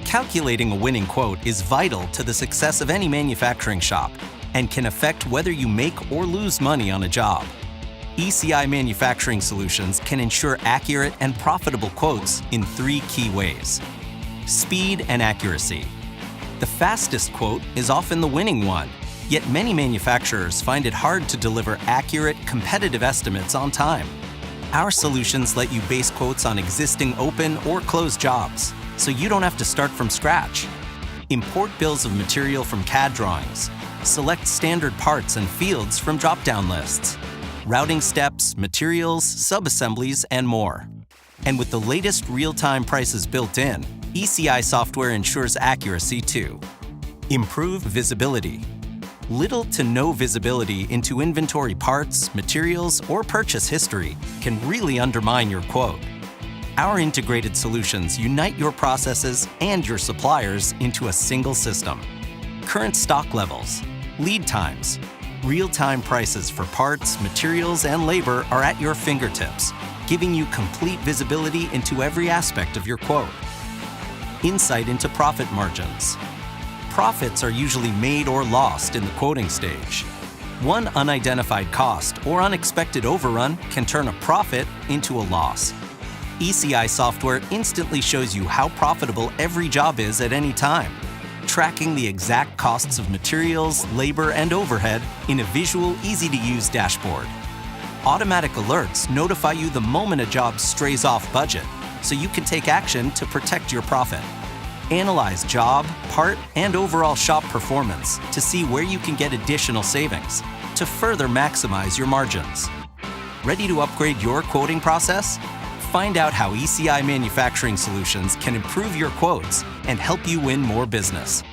Calculating a winning quote is vital to the success of any manufacturing shop and can affect whether you make or lose money on a job. ECi Manufacturing Solutions can ensure accurate and profitable quotes in 3 key ways. Speed and accuracy. The fastest quote is often the winning one, yet many manufacturers find it hard to deliver accurate, competitive estimates on time. Our solutions let you base quotes on existing open or closed jobs, so you don't have to start from scratch. Import bills of material from CAD drawings. Select standard parts and fields from drop-down lists. Routing steps, materials, sub-assemblies, and more. And with the latest real-time prices built in, ECi software ensures accuracy too. Improved visibility. Little to no visibility into inventory parts, materials, or purchase history can really undermine your quote. Our integrated solutions unite your processes and your suppliers into a single system. Current stock levels, lead times, real-time prices for parts, materials, and labor are at your fingertips, giving you complete visibility into every aspect of your quote. Insight into profit margins. Profits are usually made or lost in the quoting stage. One unidentified cost or unexpected overrun can turn a profit into a loss. ECi software instantly shows you how profitable every job is at any time, tracking the exact costs of materials, labor, and overhead in a visual, easy-to-use dashboard. Automatic alerts notify you the moment a job strays off budget, so you can take action to protect your profit. Analyze job, part, and overall shop performance to see where you can get additional savings to further maximize your margins. Ready to upgrade your quoting process? Find out how ECi Manufacturing Solutions can improve your quotes and help you win more business.